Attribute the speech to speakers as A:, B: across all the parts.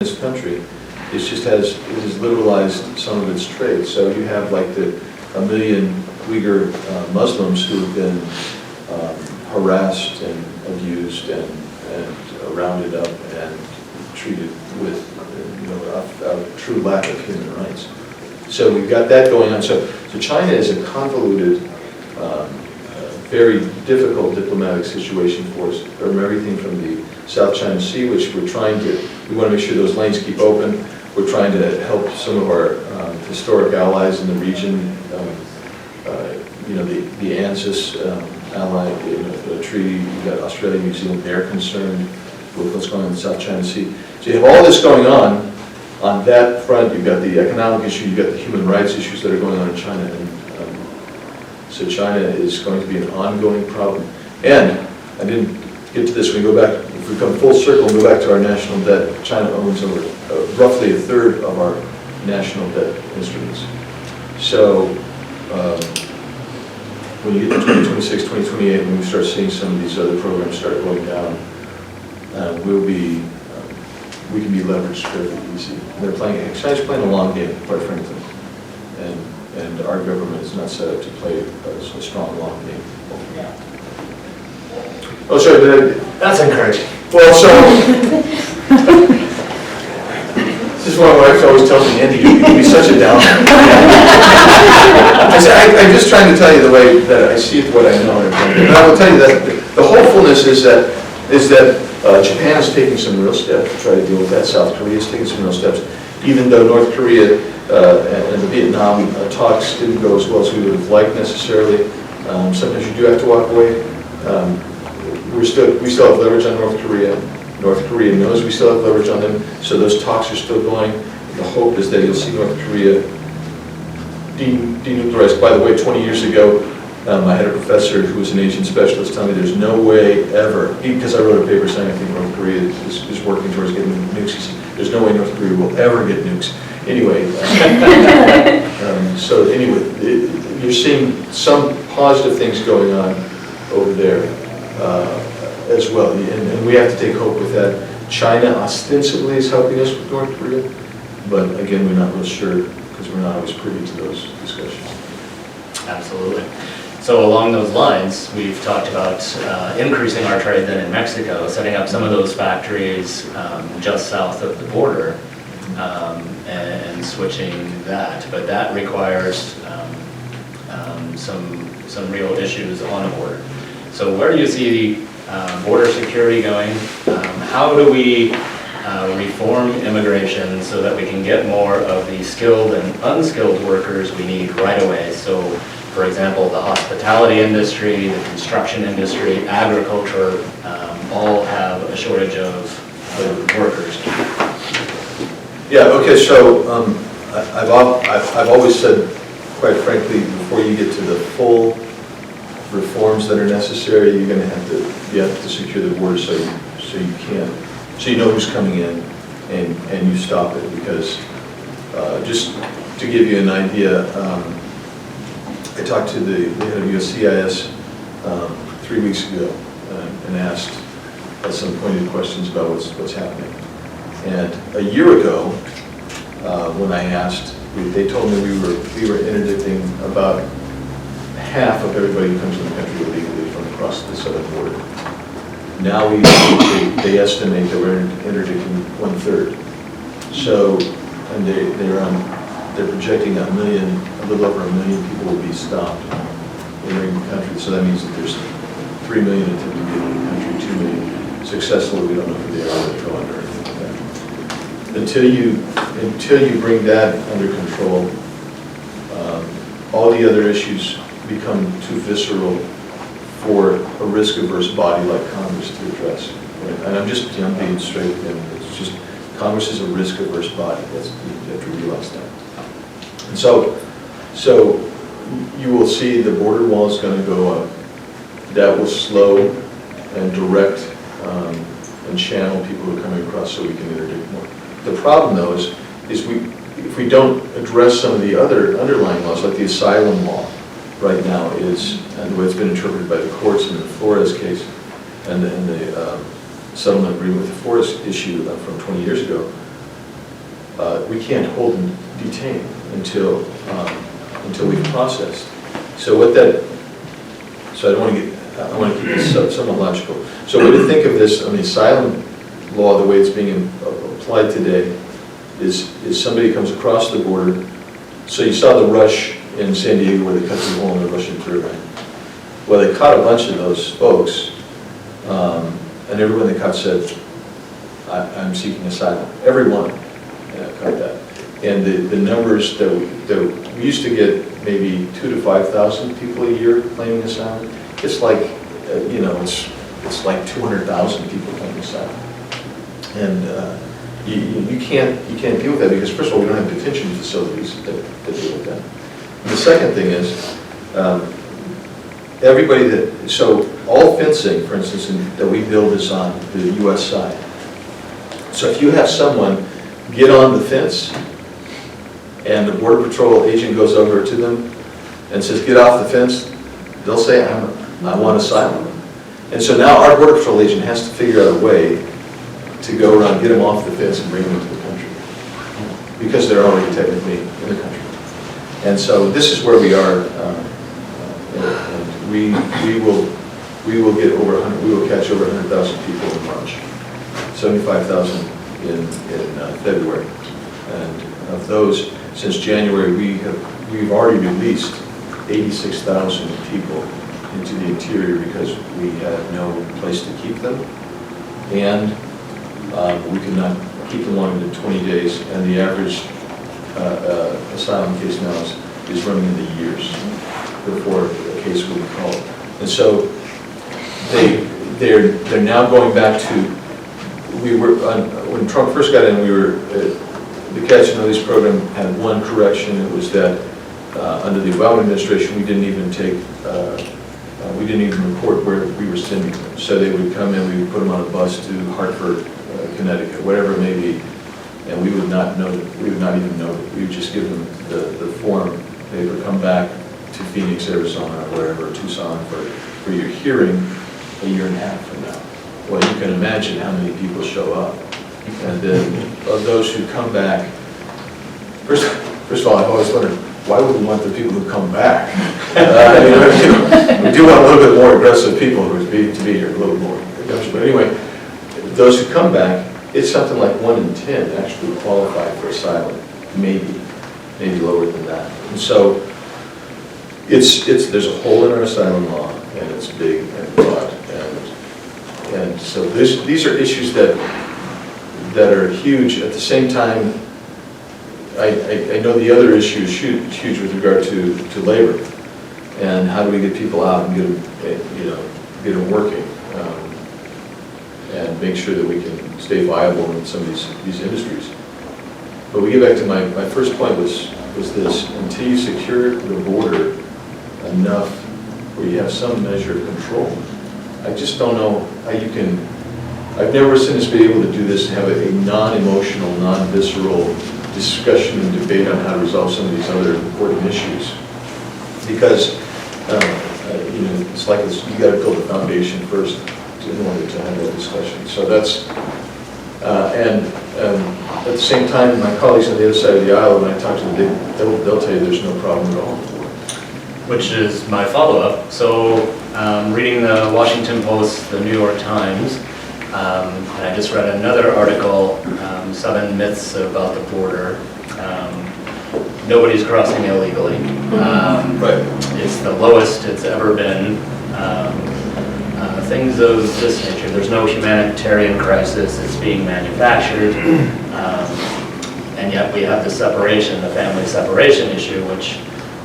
A: this country. It just has liberalized some of its trade. So you have like a million Uyghur Muslims who have been harassed and abused and rounded up and treated with a true lack of human rights. So we've got that going on. So China is a convoluted, very difficult diplomatic situation for us, from everything from the South China Sea, which we want to make sure those lanes keep open. We're trying to help some of our historic allies in the region, the ANZUS ally treaty. You've got Australia, New Zealand, they're concerned with what's going on in the South China Sea. So you have all this going on that front. You've got the economic issue, you've got the human rights issues that are going on in China. And so China is going to be an ongoing problem. And I didn't get to this, we go back, if we come full circle and go back to our national debt, China owns over roughly a third of our national debt instruments. So when you get to 2026, 2028, when we start seeing some of these other programs start going down, we can be leveraged fairly easy. China's playing a long game, quite frankly, and our government is not set up to play a strong long game. Oh, sorry,
B: that's encouraging.
A: Well, so this is what my wife always tells me, Andy, you can be such a downer. I'm just trying to tell you the way that I see it, what I know. And I will tell you that the hopefulness is that Japan is taking some real steps to try to deal with that. South Korea is taking some real steps, even though North Korea and the Vietnam talks didn't go as well as we would have liked necessarily. Sometimes you do have to walk away. We still have leverage on North Korea. North Korea knows we still have leverage on them, so those talks are still going. The hope is that you'll see North Korea denuclearized. By the way, 20 years ago, I had a professor who was an Asian specialist tell me there's no way ever, because I wrote a paper saying I think North Korea is working towards getting nukes. He said, there's no way North Korea will ever get nukes. Anyway, so anyway, you're seeing some positive things going on over there as well, and we have to take hope with that. China ostensibly is helping us with North Korea, but again, we're not real sure because we're not always privy to those discussions.
B: Absolutely. So along those lines, we've talked about increasing our trade then in Mexico, setting up some of those factories just south of the border and switching that. But that requires some real issues on a border. So where do you see border security going? How do we reform immigration so that we can get more of the skilled and unskilled workers we need right away? So, for example, the hospitality industry, the construction industry, agriculture, all have a shortage of workers.
A: Yeah, okay, so I've always said, quite frankly, before you get to the full reforms that are necessary, you have to secure the border so you know who's coming in and you stop it. Because just to give you an idea, I talked to the head of USCIS 3 weeks ago and asked some pointed questions about what's happening. And a year ago, when I asked, they told me we were interdicting about half of everybody who comes to the country illegally from across the southern border. Now they estimate that we're interdicting 1/3. So, and they're projecting a little over 1 million people will be stopped entering the country. So that means that there's 3 million attempting to get into the country, 2 million successfully. We don't know who they are, what they go under, or anything like that. Until you bring that under control, all the other issues become too visceral for a risk-averse body like Congress to address. Right? And I'm being straight with them. It's just Congress is a risk-averse body. You have to realize that. And so you will see the border wall is going to go up. That will slow and direct and channel people who are coming across so we can interdict more. The problem, though, is if we don't address some of the other underlying laws, like the asylum law right now is, and the way it's been interpreted by the courts in the Flores case, and the settlement agreement with the Flores issue from 20 years ago, we can't hold and detain until we've processed. So what that, so I want to keep this somewhat logical. So when you think of this, on the asylum law, the way it's being applied today, is somebody comes across the border. So you saw the rush in San Diego where they cut through the hole and they're rushing through, right? Well, they caught a bunch of those folks, and everyone they caught said, I'm seeking asylum. Everyone caught that. And the numbers that we used to get maybe 2,000 to 5,000 people a year claiming asylum. It's like, it's like 200,000 people claiming asylum. And you can't deal with that because, first of all, we don't have detention facilities that deal with that. And the second thing is, so all fencing, for instance, that we build is on the U.S. side. So if you have someone get on the fence and the Border Patrol agent goes over to them and says, get off the fence, they'll say, I want asylum. And so now our Border Patrol agent has to figure out a way to go around, get them off the fence and bring them into the country because they're already technically in the country. And so this is where we are, and we will get over 100, we will catch over 100,000 people in March, 75,000 in February, and of those, since January, we've already released 86,000 people into the interior because we had no place to keep them, and we could not keep them longer than 20 days, and the average asylum case now is running in the years before a case will be called. And so they're now going back to, when Trump first got in, the catch and release program had one correction. It was that under the Obama administration, we didn't even report where we were sending them. So they would come in, we would put them on a bus to Hartford, Connecticut, whatever it may be, and we would not even know it. We would just give them the form. They would come back to Phoenix, Arizona, or wherever, Tucson, for your hearing a year and a half from now. Well, you can imagine how many people show up. And then of those who come back, first of all, I've always wondered, why would we want the people who come back? We do want a little bit more aggressive people who to be here, a little more aggressive. But anyway, those who come back, it's something like 1 in 10 actually qualify for asylum, maybe lower than that. And so there's a hole in our asylum law, and it's big and broad, and so these are issues that are huge. At the same time, I know the other issue is huge with regard to labor, and how do we get people out and get them working, and make sure that we can stay viable in some of these industries. But we get back to my first point was this: until you secure the border enough where you have some measure of control, I just don't know how you can. I've never seen us be able to do this and have a non-emotional, non-visceral discussion and debate on how to resolve some of these other important issues. Because it's like you got to build a foundation first in order to have that discussion. So that's and at the same time, my colleagues on the other side of the aisle, when I talk to them, they'll tell you there's no problem at all.
B: Which is my follow-up. So reading the Washington Post, the New York Times, and I just read another article, 7 myths about the border. Nobody's crossing illegally.
A: Right.
B: It's the lowest it's ever been. Things of this nature. There's no humanitarian crisis. It's being manufactured. And yet we have the separation, the family separation issue, which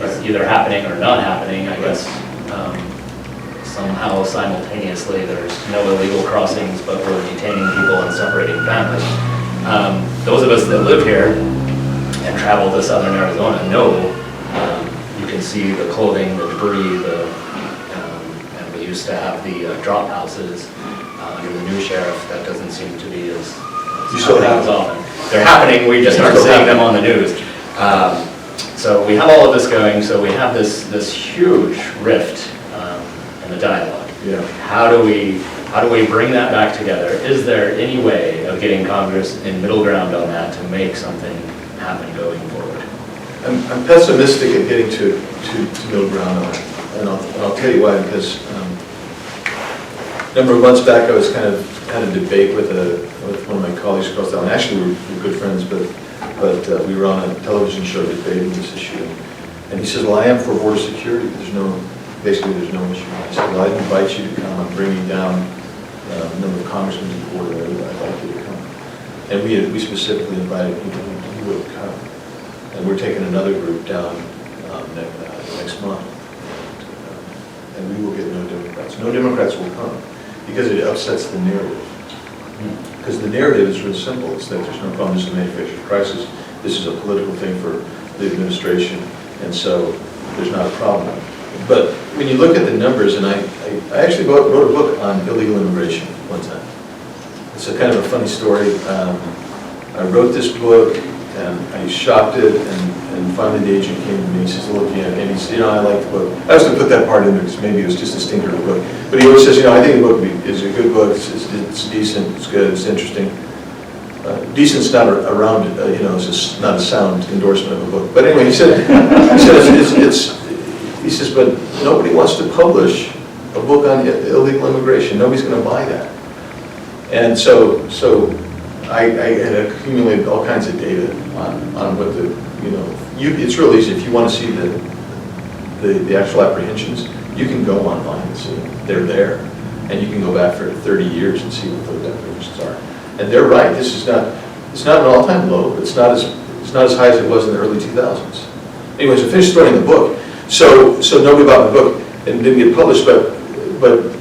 B: is either happening or not happening, I guess. Somehow simultaneously there's no illegal crossings, but we're detaining people and separating families. Those of us that live here and travel to southern Arizona know you can see the clothing, the debris, and we used to have the drop houses under the new sheriff. That doesn't seem to be as often. They're happening, we just aren't seeing them on the news. So we have all of this going, so we have this huge rift in the dialogue.
A: Yeah.
B: How do we How do we bring that back together? Is there any way of getting Congress in middle ground on that to make something happen going forward?
A: I'm pessimistic at getting to middle ground on it, and I'll tell you why, because a number of months back I was had a debate with one of my colleagues across town. Actually, we're good friends, but we were on a television show debating this issue, and he says, well, I am for border security. Basically there's no issue. I said, well, I'd invite you to come. I'm bringing down a number of congressmen to the border. I'd like you to come. And we specifically invited people who would come. And we're taking another group down next month. And we will get no Democrats. No Democrats will come because it upsets the narrative. Because the narrative is real simple. It's that there's no problem. This is a manufactured crisis. This is a political thing for the administration. And so there's not a problem. But when you look at the numbers, and I actually wrote a book on illegal immigration one time. It's a kind of a funny story. I wrote this book, and I shopped it, and finally the agent came to me. He says, look, and he said, I like the book. I was going to put that part in there because maybe it was just a stinker of a book. But he always says, I think the book is a good book. It's decent, it's good, it's interesting. Decent's not around, it's just not a sound endorsement of a book. But anyway, he says, but nobody wants to publish a book on illegal immigration. Nobody's going to buy that. And so I had accumulated all kinds of data on what it's real easy. If you want to see the actual apprehensions, you can go online and see them. They're there. And you can go back for 30 years and see what those apprehensions are. And they're right. It's not an all-time low, but it's not as high as it was in the early 2000s. Anyways, I finished writing the book. So nobody bought the book and didn't get published, but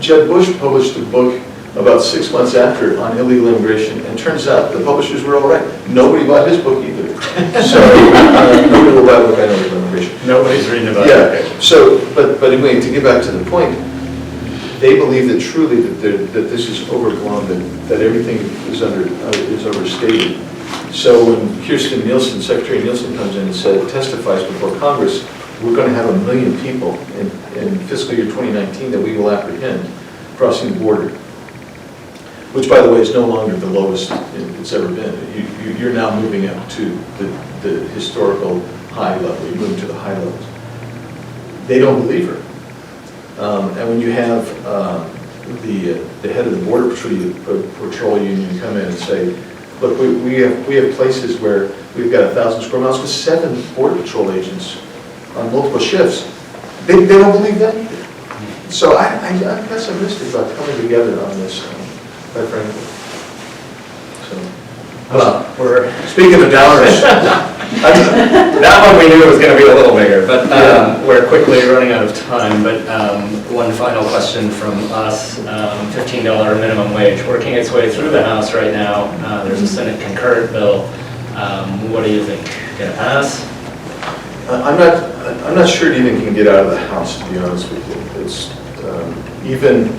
A: Jeb Bush published a book about 6 months after on illegal immigration, and turns out the publishers were all right. Nobody bought his book either. So nobody will buy a book on illegal immigration.
B: Nobody's reading about it.
A: Yeah. So, but anyway, to get back to the point, they believe that truly that this is overblown, that everything is overstated. So when Secretary Nielsen comes in and testifies before Congress, we're going to have 1 million people in fiscal year 2019 that we will apprehend crossing the border, which, by the way, is no longer the lowest it's ever been. You're now moving up to the historical high level. You're moving to the high levels. They don't believe her. And when you have the head of the Border Patrol Union come in and say, look, we have places where we've got 1,000 square miles with 7 Border Patrol agents on multiple shifts. They don't believe that either. So I'm pessimistic about coming together on this, quite frankly. So,
B: well, we're
A: speaking of dollars.
B: that one we knew was going to be a little bigger, but we're quickly running out of time. But one final question from us, $15 minimum wage, working its way through the House right now. There's a Senate concurrent bill. What do you think? Going to pass?
A: I'm not sure it even can get out of the House, to be honest with you. It's even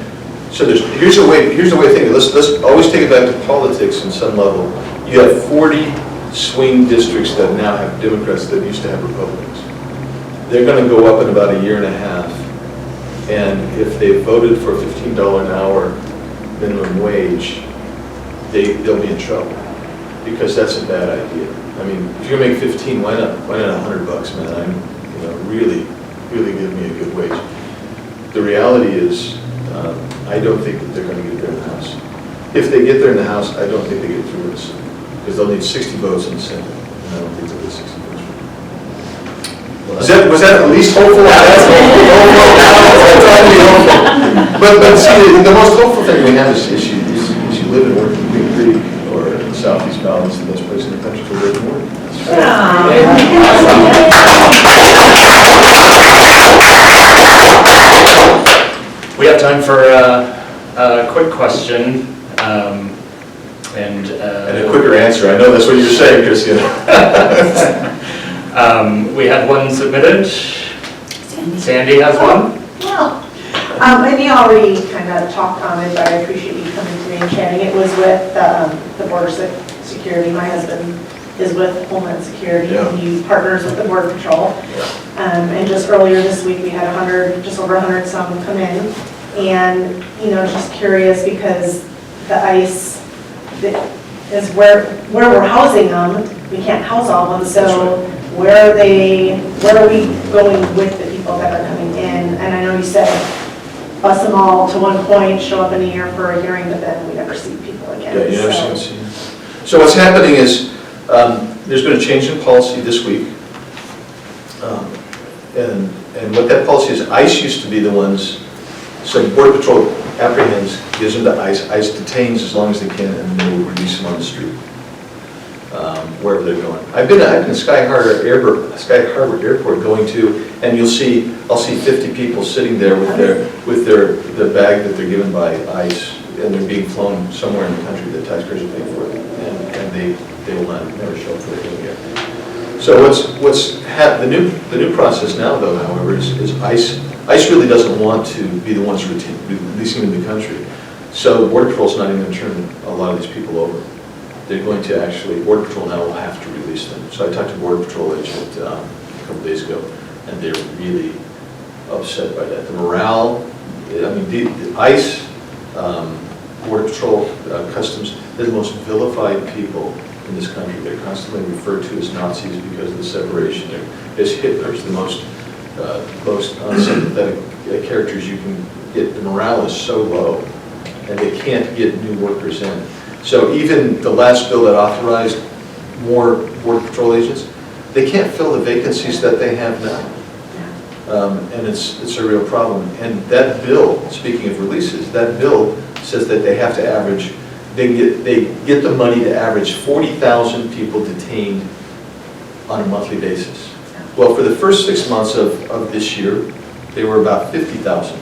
A: so. Here's the way to think of it. Let's always take it back to politics in some level. You have 40 swing districts that now have Democrats that used to have Republicans. They're going to go up in about a year and a half, and if they voted for a $15 an hour minimum wage, they'll be in trouble because that's a bad idea. I mean, if you're making 15, why not $100, man? Really give me a good wage. The reality is, I don't think that they're going to get there in the House. If they get there in the House, I don't think they get through this because they'll need 60 votes in the Senate, and I don't think they'll get 60 votes. Was that at least hopeful? But see, the most hopeful thing we have is you live and work in Green Creek or in Southeast Valley. It's the best place in the country to live and work.
B: We have time for a quick question and
A: a quicker answer. I know that's what you're saying, Chris.
B: We had one submitted. Sandy has one.
C: Well, and you already kind of talked on it, but I appreciate you coming today and chatting. It was with the Border Security. My husband is with Homeland Security, and he partners with the Border Patrol. And just earlier this week, we had just over 100 some come in. And, just curious because the ICE is where we're housing them. We can't house all of them, so where are we going with the people that are coming in? And I know you said bus them all to one point, show up in a year for a hearing, but then we never see people again.
A: Yeah, you never see them. So what's happening is, there's been a change in policy this week. And what that policy is, ICE used to be the ones, so Border Patrol apprehends, gives them to ICE, ICE detains as long as they can, and they will release them on the street, wherever they're going. I've been at Sky Harbor Airport going to, and I'll see 50 people sitting there with their bag that they're given by ICE, and they're being flown somewhere in the country that taxpayers are paying for it, and they will never show up for their hearing yet. So the new process now, though, however, is ICE really doesn't want to be the ones releasing them in the country. So Border Patrol's not even going to turn a lot of these people over. They're going to actually, Border Patrol now will have to release them. So I talked to a Border Patrol agent a couple days ago, and they're really upset by that. The morale, the ICE, Border Patrol, Customs, they're the most vilified people in this country. They're constantly referred to as Nazis because of the separation. They're as Hitler's the most unsympathetic characters you can get. The morale is so low, and they can't get new workers in. So even the last bill that authorized more Border Patrol agents, they can't fill the vacancies that they have now. And it's a real problem. And that bill, speaking of releases, that bill says that they have to average, they get the money to average 40,000 people detained on a monthly basis. Well, for the first 6 months of this year, they were about 50,000.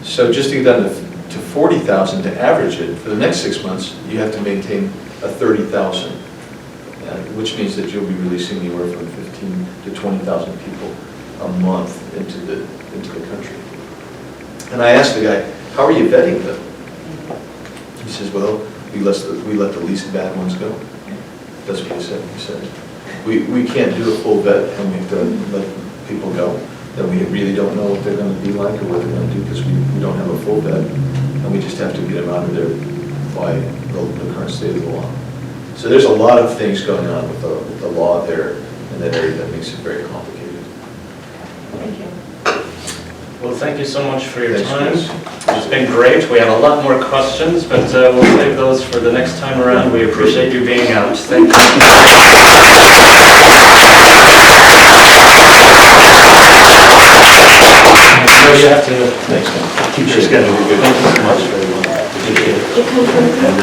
A: So just to get down to 40,000 to average it, for the next 6 months, you have to maintain a 30,000, which means that you'll be releasing anywhere from 15 to 20,000 people a month into the country. And I asked the guy, how are you vetting them? He says, well, we let the least bad ones go. That's what he said. He said, we can't do a full vet, and we have to let people go that we really don't know what they're going to be like or what they're going to do, because we don't have a full vet, and we just have to get them out of there by the current state of the law. So there's a lot of things going on with the law there in that area that makes it very complicated.
C: Thank you.
B: Well, thank you so much for your time.
A: Chris.
B: It's been great. We have a lot more questions, but we'll save those for the next time around. We appreciate you being out. Thank you. So you have to,
A: Thanks, man.
B: keep your schedule. Thank you so much. Very well. Appreciate it. And,